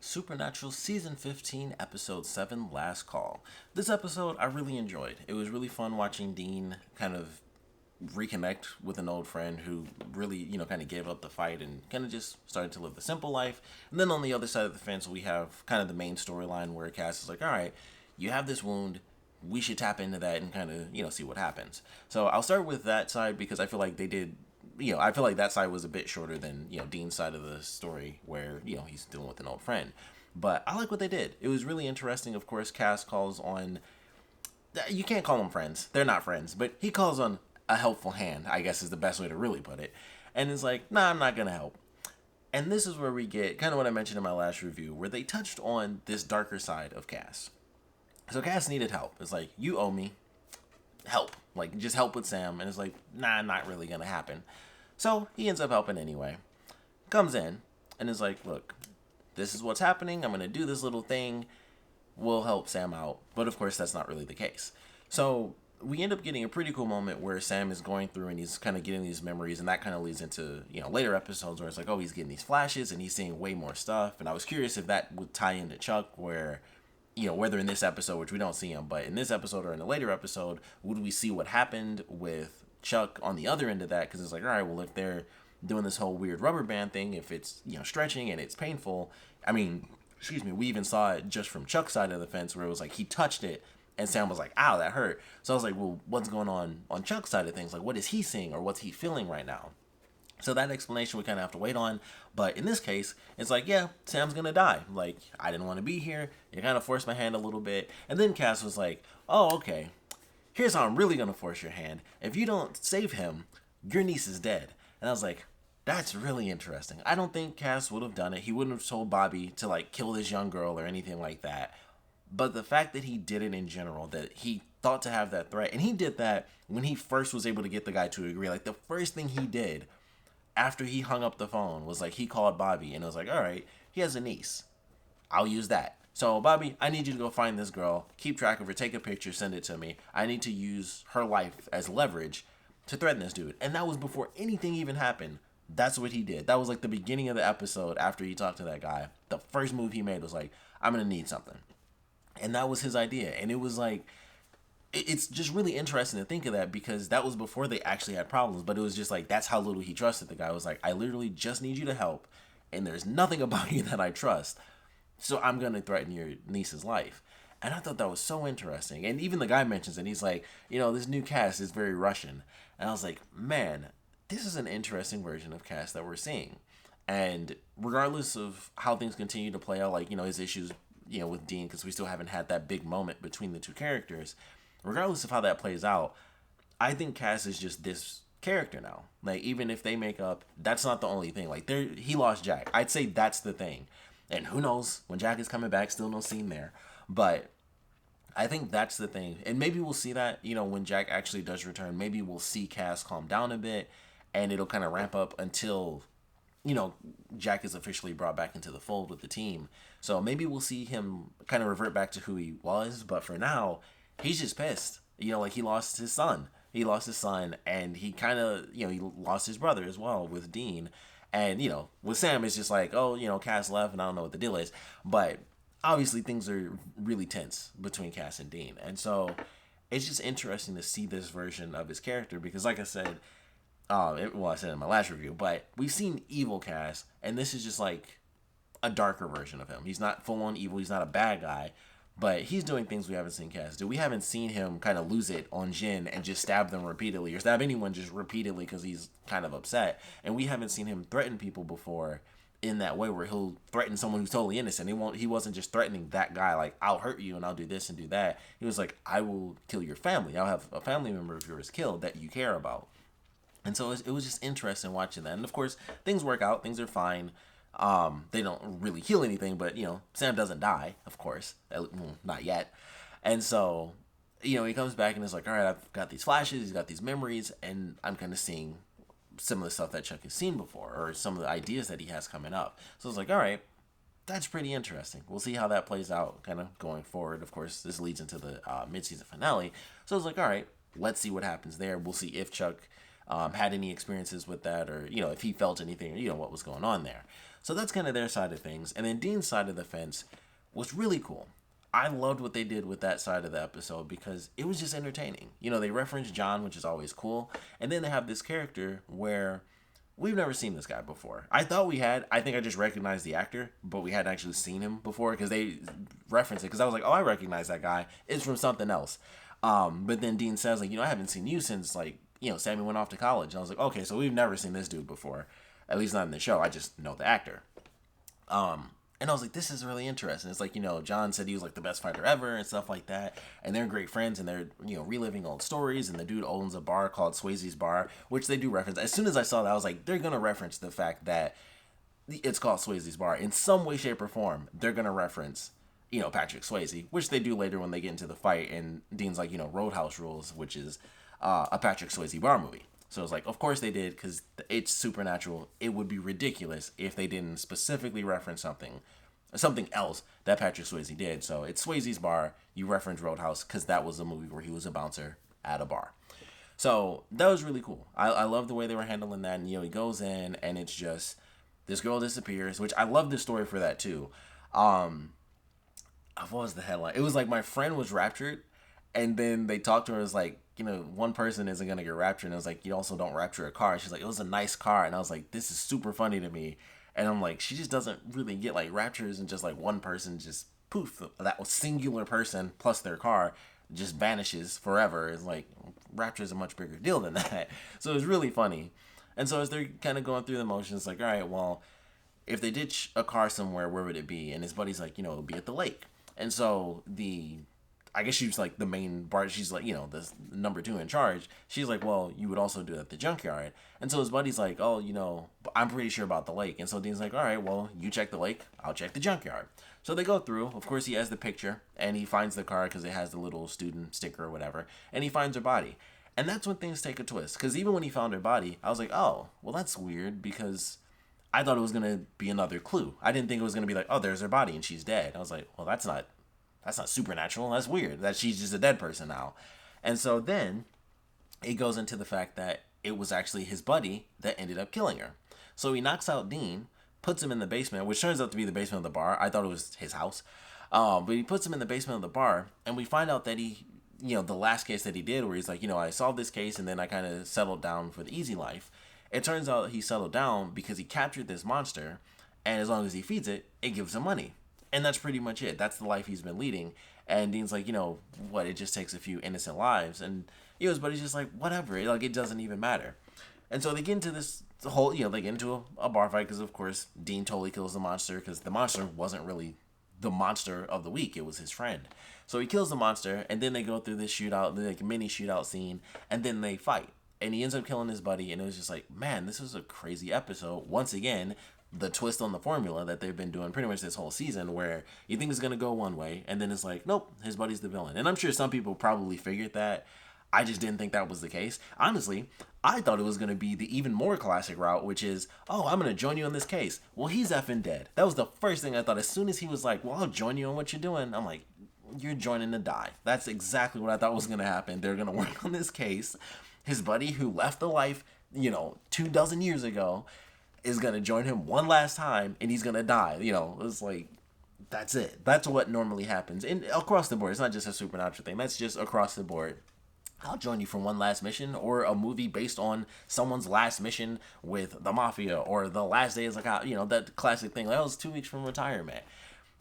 Supernatural Season 15, Episode 7, Last Call. This episode I really enjoyed. It was really fun watching Dean kind of reconnect with an old friend who really, kind of gave up the fight and kind of just started to live the simple life. And then on the other side of the fence, we have kind of the main storyline where Cass is like, all right, you have this wound. We should tap into that and kind of, see what happens. So I'll start with that side because I feel like they did I feel like that side was a bit shorter than, Dean's side of the story where, he's dealing with an old friend. But I like what they did. It was really interesting. Of course, Cass calls on, you can't call them friends. They're not friends, but he calls on a helpful hand, I guess is the best way to really put it. And it's like, nah, I'm not going to help. And this is where we get kind of what I mentioned in my last review, where they touched on this darker side of Cass. So Cass needed help. It's like, you owe me help. Like, just help with Sam. And it's like, nah, not really going to happen. So he ends up helping anyway. Comes in and is like, look, this is what's happening. I'm going to do this little thing. We'll help Sam out. But of course, that's not really the case. So we end up getting a pretty cool moment where Sam is going through and he's kind of getting these memories. And that kind of leads into, later episodes where it's like, oh, he's getting these flashes and he's seeing way more stuff. And I was curious if that would tie into Chuck where, whether in this episode, which we don't see him, but in this episode or in a later episode, would we see what happened with Chuck on the other end of that? Because it's like, all right, well, if they're doing this whole weird rubber band thing, if it's stretching and it's painful, we even saw it just from Chuck's side of the fence where it was like he touched it and Sam was like, ow, that hurt. So I was like, well, what's going on Chuck's side of things? Like, what is he seeing or what's he feeling right now? So that explanation we kind of have to wait on. But in this case, it's like, yeah, Sam's going to die. Like, I didn't want to be here. You kind of forced my hand a little bit. And then Cass was like, oh, okay. Here's how I'm really going to force your hand. If you don't save him, your niece is dead. And I was like, that's really interesting. I don't think Cass would have done it. He wouldn't have told Bobby to, like, kill this young girl or anything like that. But the fact that he did it in general, that he thought to have that threat, and he did that when he first was able to get the guy to agree. Like, the first thing he did after he hung up the phone was, like, he called Bobby, and it was like, all right, he has a niece. I'll use that. So, Bobby, I need you to go find this girl, keep track of her, take a picture, send it to me. I need to use her life as leverage to threaten this dude. And that was before anything even happened. That's what he did. That was like the beginning of the episode after he talked to that guy. The first move he made was like, I'm going to need something. And that was his idea. And it was like, it's just really interesting to think of that because that was before they actually had problems. But it was just like, that's how little he trusted the guy. It was like, I literally just need you to help. And there's nothing about you that I trust. So I'm going to threaten your niece's life. And I thought that was so interesting. And even the guy mentions it. He's like, this new Cass is very Russian. And I was like, man, this is an interesting version of Cass that we're seeing. And regardless of how things continue to play out, like, his issues, with Dean, because we still haven't had that big moment between the two characters. Regardless of how that plays out, I think Cass is just this character now. Like, even if they make up, that's not the only thing. Like, he lost Jack. I'd say that's the thing. And who knows when Jack is coming back, still no scene there. But I think that's the thing. And maybe we'll see that, when Jack actually does return. Maybe we'll see Cass calm down a bit and it'll kind of ramp up until, Jack is officially brought back into the fold with the team. So maybe we'll see him kind of revert back to who he was. But for now, he's just pissed. Like he lost his son. He lost his son and he kind of, he lost his brother as well with Dean. And, with Sam, it's just like, oh, Cass left and I don't know what the deal is. But obviously things are really tense between Cass and Dean. And so it's just interesting to see this version of his character because, like I said, I said in my last review, but we've seen evil Cass, and this is just like a darker version of him. He's not full-on evil. He's not a bad guy. But he's doing things we haven't seen Cass do. We haven't seen him kind of lose it on Jin and just stab them repeatedly or stab anyone just repeatedly because he's kind of upset. And we haven't seen him threaten people before in that way where he'll threaten someone who's totally innocent. He wasn't just threatening that guy like, I'll hurt you and I'll do this and do that. He was like, I will kill your family. I'll have a family member of yours killed that you care about. And so it was just interesting watching that. And of course, things work out. Things are fine. They don't really heal anything, but, Sam doesn't die, of course. Not yet. And so, he comes back and is like, all right, I've got these flashes, he's got these memories, and I'm kind of seeing some of the stuff that Chuck has seen before, or some of the ideas that he has coming up. So it's like, all right, that's pretty interesting. We'll see how that plays out kind of going forward. Of course, this leads into the mid-season finale. So it's like, all right, let's see what happens there. We'll see if Chuck had any experiences with that, or if he felt anything, or what was going on there. So that's kind of their side of things. And then Dean's side of the fence was really cool. I loved what they did with that side of the episode because it was just entertaining. They reference John, which is always cool. And then they have this character where we've never seen this guy before. I thought we had. I think I just recognized the actor, but we hadn't actually seen him before because they referenced it. Because I was like, oh, I recognize that guy. It's from something else. But then Dean says, like, I haven't seen you since, like, Sammy went off to college. And I was like, okay, so we've never seen this dude before. At least not in the show. I just know the actor. And I was like, this is really interesting. It's like, John said he was like the best fighter ever and stuff like that. And they're great friends and they're, reliving old stories. And the dude owns a bar called Swayze's Bar, which they do reference. As soon as I saw that, I was like, they're going to reference the fact that it's called Swayze's Bar. In some way, shape, or form, they're going to reference, Patrick Swayze, which they do later when they get into the fight. And Dean's like, Roadhouse Rules, which is a Patrick Swayze bar movie. So it's like, of course they did, because it's supernatural. It would be ridiculous if they didn't specifically reference something else that Patrick Swayze did. So it's Swayze's Bar. You reference Roadhouse because that was a movie where he was a bouncer at a bar. So that was really cool. I love the way they were handling that. And, he goes in and it's just, this girl disappears, which I love the story for that too. What was the headline? It was like my friend was raptured. And then they talked to her. It was like, one person isn't going to get raptured. And it was like, you also don't rapture a car. She's like, it was a nice car. And I was like, this is super funny to me. And I'm like, she just doesn't really get like raptures and just like one person just poof, that singular person plus their car just vanishes forever. It's like, rapture is a much bigger deal than that. So it was really funny. And so as they're kind of going through the motions, like, all right, well, if they ditch a car somewhere, where would it be? And his buddy's like, it would be at the lake. And so I guess she was like the main bar. She's like, the number 2 in charge. She's like, well, you would also do it at the junkyard. And so his buddy's like, oh, I'm pretty sure about the lake. And so Dean's like, all right, well, you check the lake. I'll check the junkyard. So they go through. Of course, he has the picture and he finds the car because it has the little student sticker or whatever. And he finds her body. And that's when things take a twist. Because even when he found her body, I was like, oh, well, that's weird because I thought it was going to be another clue. I didn't think it was going to be like, oh, there's her body and she's dead. I was like, well, that's not supernatural. That's weird that she's just a dead person now. And so then it goes into the fact that it was actually his buddy that ended up killing her. So he knocks out Dean, puts him in the basement, which turns out to be the basement of the bar. I thought it was his house. But he puts him in the basement of the bar, and we find out that he, the last case that he did, where he's like, I solved this case, and then I kind of settled down for the easy life. It turns out he settled down because he captured this monster, and as long as he feeds it, it gives him money. And that's pretty much it. That's the life he's been leading. And Dean's like, what? It just takes a few innocent lives. And his buddy's just like, whatever. It doesn't even matter. And so they get into this whole, they get into a bar fight because, of course, Dean totally kills the monster because the monster wasn't really the monster of the week. It was his friend. So he kills the monster, and then they go through this shootout, like mini shootout scene, and then they fight. And he ends up killing his buddy, and it was just like, man, this was a crazy episode. Once again, the twist on the formula that they've been doing pretty much this whole season, where you think it's going to go one way and then it's like, nope, his buddy's the villain. And I'm sure some people probably figured that. I just didn't think that was the case. Honestly, I thought it was going to be the even more classic route, which is, oh, I'm going to join you on this case. Well, he's effing dead. That was the first thing I thought. As soon as he was like, well, I'll join you on what you're doing, I'm like, you're joining to die. That's exactly what I thought was going to happen. They're going to work on this case. His buddy who left the life, 24 years ago, is going to join him one last time, and he's going to die. It's like, that's it. That's what normally happens. And across the board, it's not just a supernatural thing. That's just across the board. I'll join you for one last mission, or a movie based on someone's last mission with the mafia, or the last day is like, that classic thing. That was 2 weeks from retirement.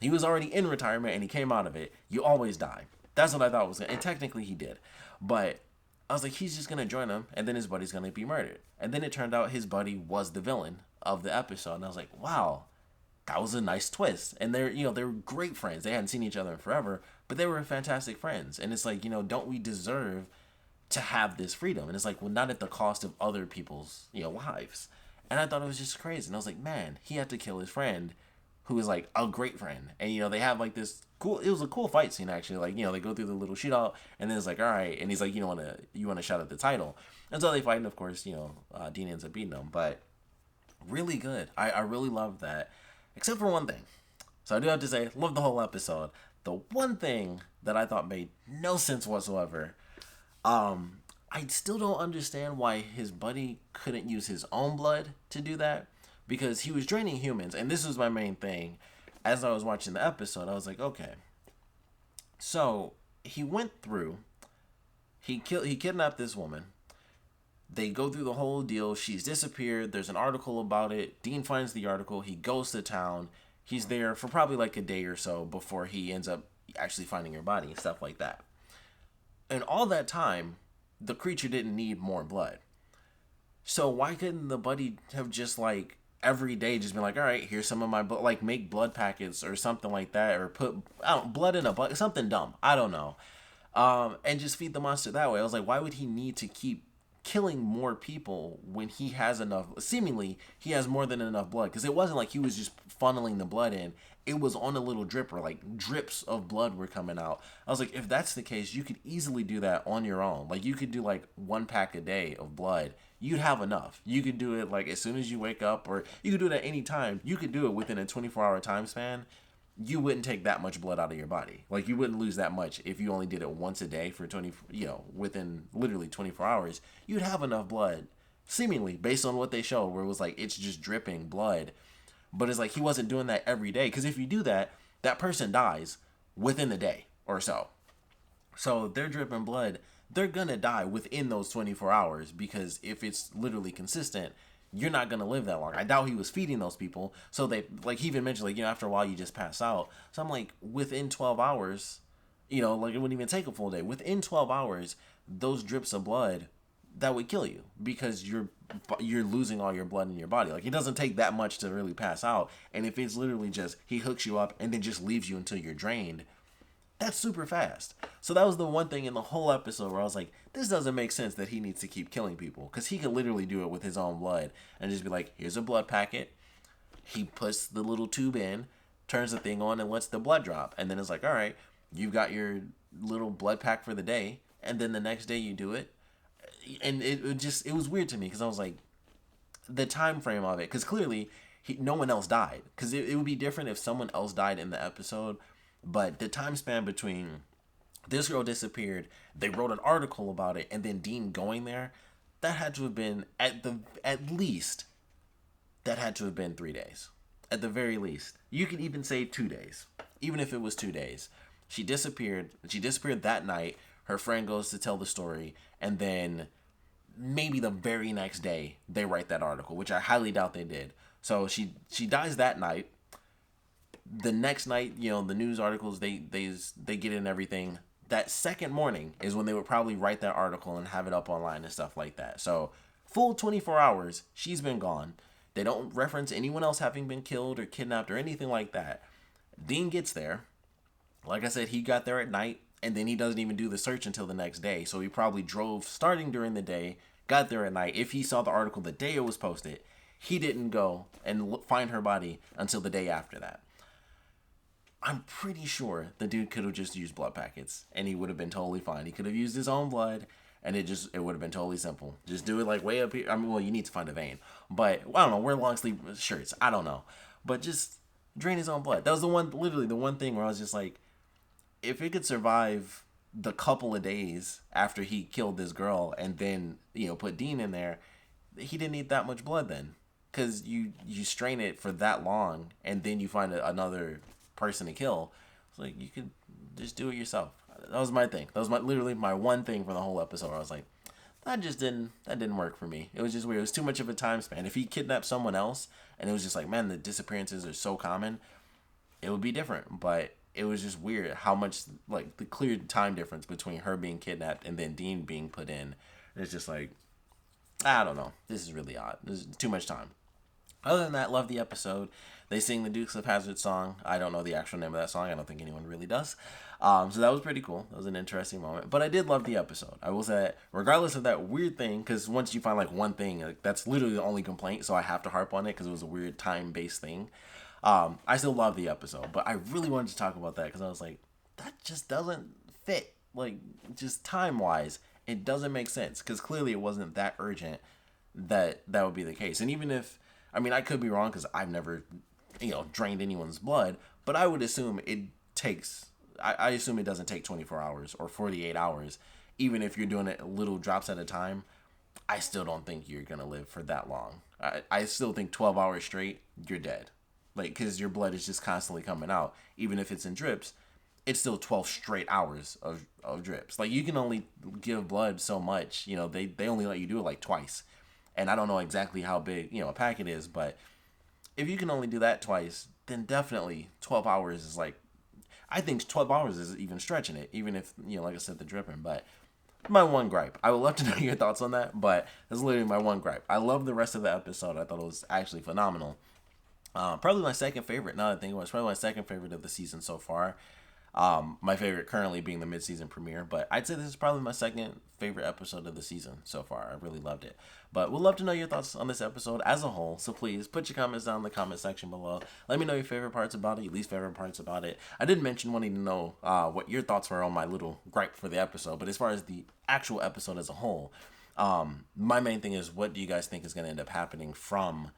He was already in retirement, and he came out of it. You always die. That's what I thought was going to, and technically he did. But I was like, he's just going to join him, and then his buddy's going to be murdered. And then it turned out his buddy was the villain of the episode, and I was like, wow, that was a nice twist. And they're great friends. They hadn't seen each other in forever, but they were fantastic friends. And it's like, don't we deserve to have this freedom? And it's like, well, not at the cost of other people's lives. And I thought it was just crazy. And I was like, man, he had to kill his friend, who was like a great friend. And they have like this cool, it was a cool fight scene actually. Like, they go through the little shootout, and then it's like, all right, and he's like, you want to shout at the title. And so they fight, and of course, Dean ends up beating them. But really good. I really loved that, except for one thing. So I do have to say, love the whole episode. The one thing that I thought made no sense whatsoever, I still don't understand why his buddy couldn't use his own blood to do that, because he was draining humans, and this was my main thing. As I was watching the episode, I was like, okay, so he went through, he kidnapped this woman. They go through the whole deal. She's disappeared. There's an article about it. Dean finds the article. He goes to town. He's there for probably like a day or so before he ends up actually finding her body and stuff like that. And all that time, the creature didn't need more blood. So why couldn't the buddy have just like every day just been like, all right, here's some of my blood, like make blood packets or something like that, or put blood in a bucket, something dumb. I don't know. And just feed the monster that way. I was like, why would he need to keep killing more people when he has enough? Seemingly, he has more than enough blood, because it wasn't like he was just funneling the blood in. It was on a little dripper, like drips of blood were coming out. I was like, if that's the case, you could easily do that on your own. Like, you could do like 1 pack a day of blood. You'd have enough. You could do it like as soon as you wake up, or you could do it at any time. You could do it within a 24-hour time span. You wouldn't take that much blood out of your body. Like, you wouldn't lose that much if you only did it once a day for 20, within literally 24 hours. You'd have enough blood, seemingly, based on what they show, where it was like, it's just dripping blood. But it's like, he wasn't doing that every day. Because if you do that, that person dies within the day or so. So they're dripping blood. They're going to die within those 24 hours, because if it's literally consistent, you're not going to live that long. I doubt he was feeding those people. So they, like, he even mentioned, like, after a while you just pass out. So I'm like, within 12 hours, like, it wouldn't even take a full day. Within 12 hours, those drips of blood, that would kill you, because you're losing all your blood in your body. Like, it doesn't take that much to really pass out. And if it's literally just, he hooks you up and then just leaves you until you're drained, that's super fast. So that was the one thing in the whole episode where I was like, this doesn't make sense that he needs to keep killing people, because he could literally do it with his own blood and just be like, here's a blood packet. He puts the little tube in, turns the thing on, and lets the blood drop. And then it's like, all right, you've got your little blood pack for the day. And then the next day you do it. And it was weird to me, because I was like, the time frame of it, because clearly no one else died. Because it would be different if someone else died in the episode. But the time span between this girl disappeared, they wrote an article about it, and then Dean going there, that had to have been at least that had to have been 3 days. At the very least. You could even say 2 days. Even if it was 2 days. She disappeared that night. Her friend goes to tell the story, and then maybe the very next day they write that article, which I highly doubt they did. So she dies that night. The next night, the news articles, they get in everything. That second morning is when they would probably write that article and have it up online and stuff like that. So full 24 hours, she's been gone. They don't reference anyone else having been killed or kidnapped or anything like that. Dean gets there. Like I said, he got there at night, and then he doesn't even do the search until the next day. So he probably drove starting during the day, got there at night. If he saw the article the day it was posted, he didn't go and find her body until the day after that. I'm pretty sure the dude could have just used blood packets, and he would have been totally fine. He could have used his own blood, and it would have been totally simple. Just do it like way up here. I mean, well, you need to find a vein, but I don't know. Wear long sleeve shirts. I don't know, but just drain his own blood. That was literally the one thing where I was just like, if it could survive the couple of days after he killed this girl, and then put Dean in there, he didn't need that much blood then, because you strain it for that long, and then you find another person to kill. It's like, you could just do it yourself. That was my thing. That was literally my one thing for the whole episode. I was like, that didn't work for me. It was just weird. It was too much of a time span. If he kidnapped someone else and it was just like, man, the disappearances are so common, it would be different. But it was just weird how much, like, the clear time difference between her being kidnapped and then Dean being put in. It's just like, I don't know. This is really odd. There's too much time. Other than that, love the episode. They sing the Dukes of Hazzard song. I don't know the actual name of that song. I don't think anyone really does. So that was pretty cool. That was an interesting moment. But I did love the episode. I will say, regardless of that weird thing, because once you find like one thing, like, that's literally the only complaint, so I have to harp on it because it was a weird time-based thing. I still love the episode, but I really wanted to talk about that because I was like, that just doesn't fit. Like, just time-wise, it doesn't make sense, because clearly it wasn't that urgent that would be the case. And even if, I mean, I could be wrong because I've never drained anyone's blood, but I would assume it takes, I assume it doesn't take 24 hours or 48 hours. even if you're doing it little drops at a time, I still don't think you're gonna live for that long. I still think 12 hours straight, you're dead. Like, because your blood is just constantly coming out. Even if it's in drips, it's still 12 straight hours of drips. Like, you can only give blood so much. You know, they only let you do it like twice. And I don't know exactly how big, a packet is, but if you can only do that twice, then definitely 12 hours is like, I think 12 hours is even stretching it, even if, like I said, the dripping. But my one gripe. I would love to know your thoughts on that, but that's literally my one gripe. I love the rest of the episode. I thought it was actually phenomenal. Probably my second favorite. Now that I think about it, it's probably my second favorite of the season so far. My favorite currently being the mid-season premiere, but I'd say this is probably my second favorite episode of the season so far. I really loved it. But we'd love to know your thoughts on this episode as a whole, so please put your comments down in the comment section below. Let me know your favorite parts about it, your least favorite parts about it. I did mention wanting to know what your thoughts were on my little gripe for the episode, but as far as the actual episode as a whole, my main thing is, what do you guys think is going to end up happening from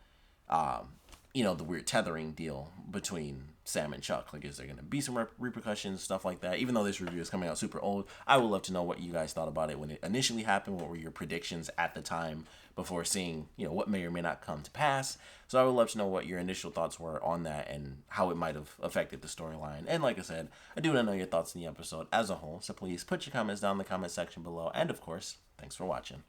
the weird tethering deal between Sam and Chuck? Like, is there going to be some repercussions, stuff like that? Even though this review is coming out super old, I would love to know what you guys thought about it when it initially happened. What were your predictions at the time before seeing, what may or may not come to pass? So I would love to know what your initial thoughts were on that and how it might have affected the storyline. And like I said, I do want to know your thoughts on the episode as a whole. So please put your comments down in the comment section below. And of course, thanks for watching.